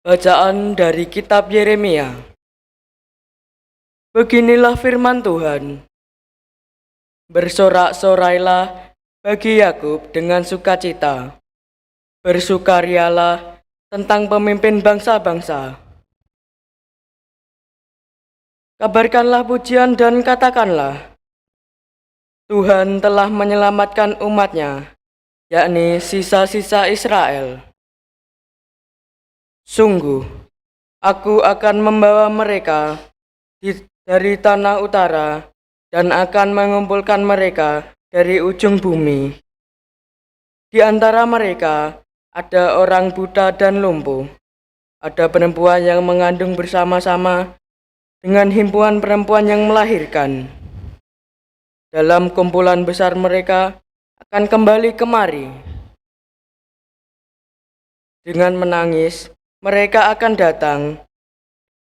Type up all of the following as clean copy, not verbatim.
Bacaan dari kitab Yeremia. Beginilah firman Tuhan. Bersorak-sorailah bagi Yakub dengan sukacita. Bersukarialah tentang pemimpin bangsa-bangsa. Kabarkanlah pujian dan katakanlah, Tuhan telah menyelamatkan umatnya, yakni sisa-sisa Israel. Sungguh, aku akan membawa mereka dari tanah utara dan akan mengumpulkan mereka dari ujung bumi. Di antara mereka ada orang buta dan lumpuh, ada perempuan yang mengandung bersama-sama dengan himpunan perempuan yang melahirkan. Dalam kumpulan besar mereka akan kembali kemari. Dengan menangis, mereka akan datang.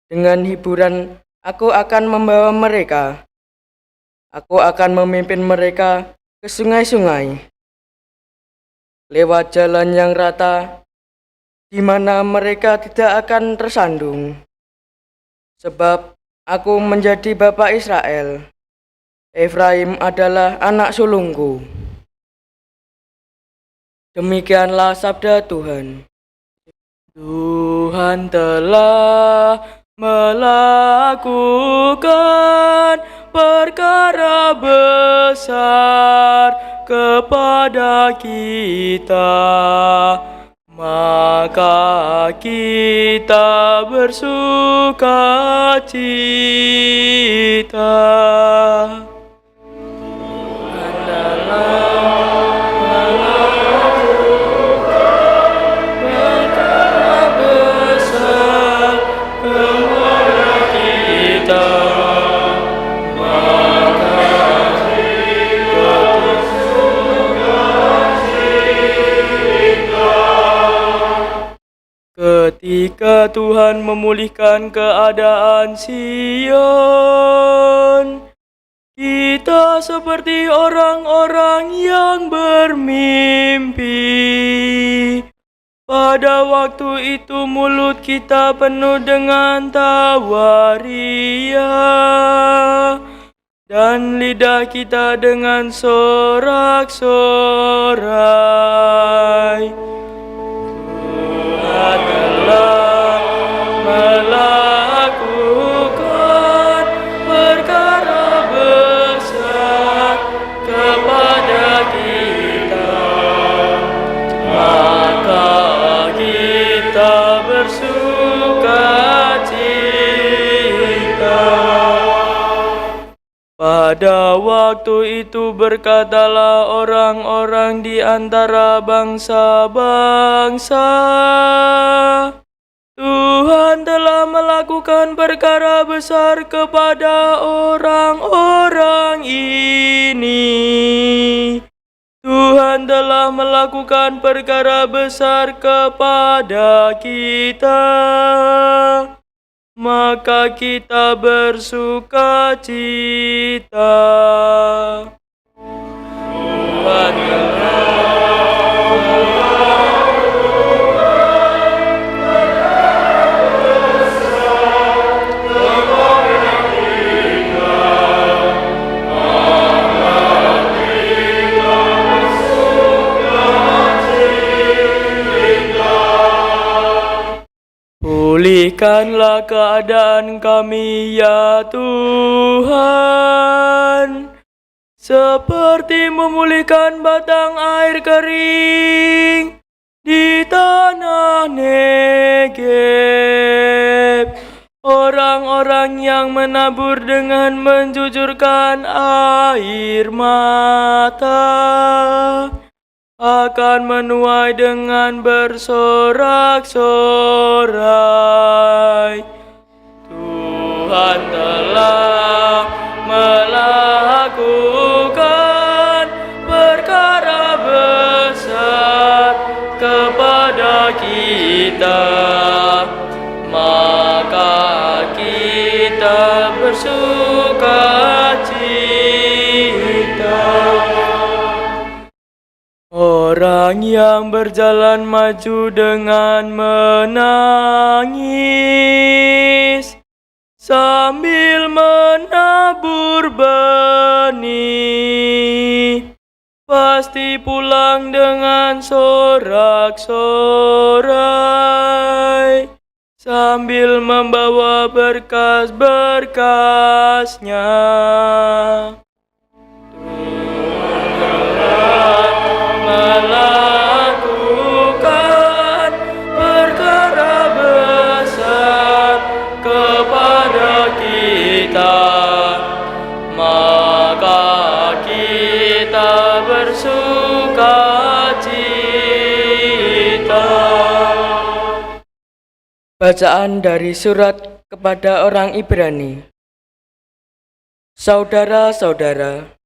Dengan hiburan, aku akan membawa mereka. Aku akan memimpin mereka ke sungai-sungai, lewat jalan yang rata, di mana mereka tidak akan tersandung. Sebab aku menjadi bapa Israel. Efraim adalah anak sulungku. Demikianlah sabda Tuhan. Tuhan telah melakukan perkara besar kepada kita, maka kita bersuka cita. Ketika Tuhan memulihkan keadaan Sion, kita seperti orang-orang yang bermimpi. Pada waktu itu mulut kita penuh dengan tawa ria, dan lidah kita dengan sorak-sorai. Tuhan telah melakukan perkara besar kepada kita, maka kita bersuka cita. Pada waktu itu berkatalah orang-orang di antara bangsa-bangsa, Tuhan telah melakukan perkara besar kepada orang-orang ini. Tuhan telah melakukan perkara besar kepada kita, maka kita bersuka cita. Tuhan pulihkanlah keadaan kami ya Tuhan, seperti memulihkan batang air kering di tanah Negeb. Orang-orang yang menabur dengan menjujurkan air mata akan menuai dengan bersorak-sorai. Tuhan telah melakukan perkara besar kepada kita, maka kita bersuka cita. Orang yang berjalan maju dengan menangis sambil menabur benih, pasti pulang dengan sorak-sorai sambil membawa berkas-berkasnya. Melakukan perkara besar kepada kita, maka kita bersuka cita. Bacaan dari surat kepada orang Ibrani. Saudara-saudara,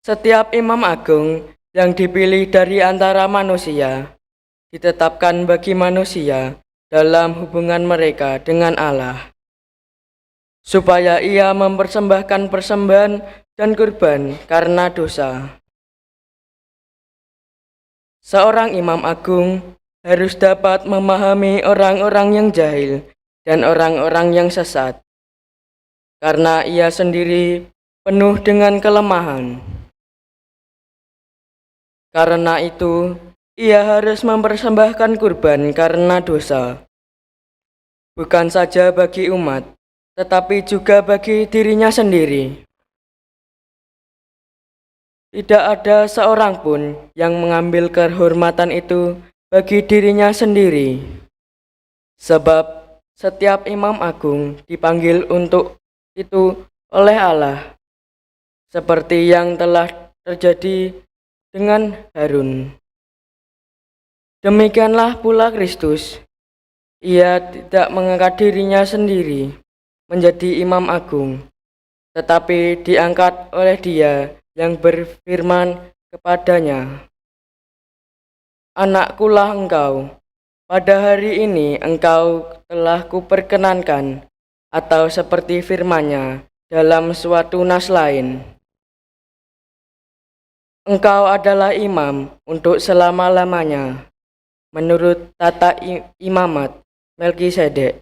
setiap imam agung yang dipilih dari antara manusia ditetapkan bagi manusia dalam hubungan mereka dengan Allah, supaya ia mempersembahkan persembahan dan kurban karena dosa. Seorang imam agung harus dapat memahami orang-orang yang jahil dan orang-orang yang sesat, karena ia sendiri penuh dengan kelemahan. Karena itu, ia harus mempersembahkan kurban karena dosa, bukan saja bagi umat, tetapi juga bagi dirinya sendiri. Tidak ada seorang pun yang mengambil kehormatan itu bagi dirinya sendiri, sebab setiap imam agung dipanggil untuk itu oleh Allah, seperti yang telah terjadi dengan Harun. Demikianlah pula Kristus. Ia tidak mengangkat dirinya sendiri menjadi imam agung, tetapi diangkat oleh Dia yang berfirman kepadanya, "Anakkulah engkau, pada hari ini engkau telah kuperkenankan," atau seperti firman-Nya dalam suatu nas lain, "Engkau adalah imam untuk selama-lamanya," menurut tata imamat Melkisedek.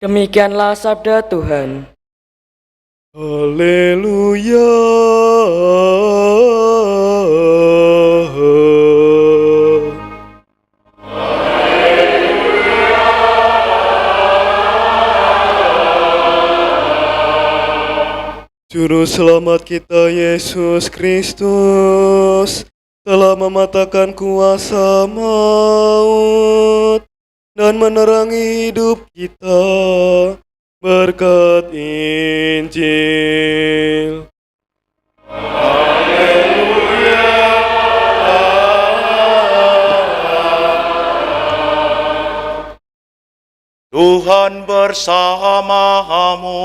Demikianlah sabda Tuhan. Haleluya. Juru selamat kita Yesus Kristus telah mematahkan kuasa maut dan menerangi hidup kita berkat Injil. Haleluya. Tuhan bersamamu.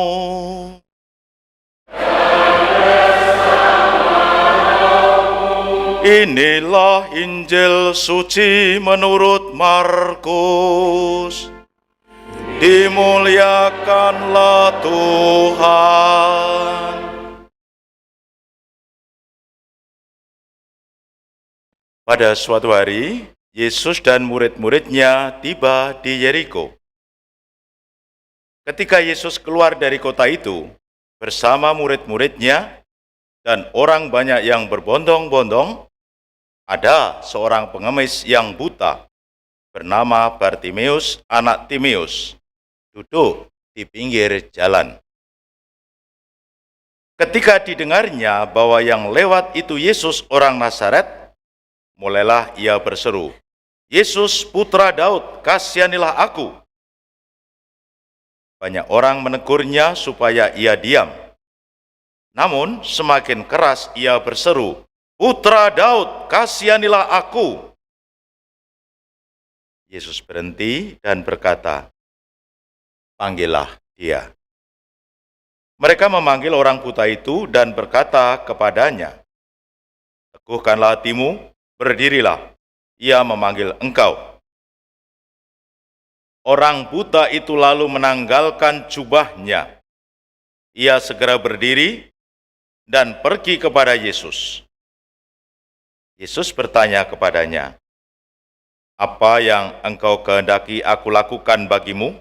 Inilah Injil suci menurut Markus. Dimuliakanlah Tuhan. Pada suatu hari, Yesus dan murid-muridnya tiba di Yeriko. Ketika Yesus keluar dari kota itu bersama murid-muridnya dan orang banyak yang berbondong-bondong, ada seorang pengemis yang buta bernama Bartimeus, anak Timeus, duduk di pinggir jalan. Ketika didengarnya bahwa yang lewat itu Yesus orang Nazaret, mulailah ia berseru, "Yesus, putra Daud, kasihanilah aku." Banyak orang menegurnya supaya ia diam. Namun semakin keras ia berseru, "Putra Daud, kasihanilah aku." Yesus berhenti dan berkata, "Panggillah dia." Mereka memanggil orang buta itu dan berkata kepadanya, "Teguhkanlah hatimu, berdirilah, ia memanggil engkau." Orang buta itu lalu menanggalkan jubahnya. Ia segera berdiri dan pergi kepada Yesus. Yesus bertanya kepadanya, "Apa yang engkau kehendaki aku lakukan bagimu?"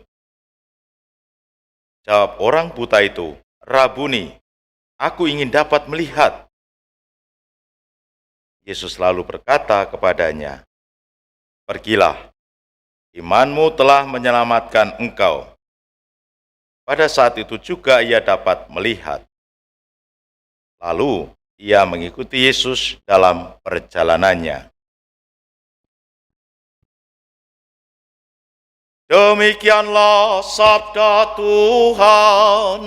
Jawab orang buta itu, "Rabuni, aku ingin dapat melihat." Yesus lalu berkata kepadanya, "Pergilah, imanmu telah menyelamatkan engkau." Pada saat itu juga ia dapat melihat. Lalu ia mengikuti Yesus dalam perjalanannya. Demikianlah sabda Tuhan.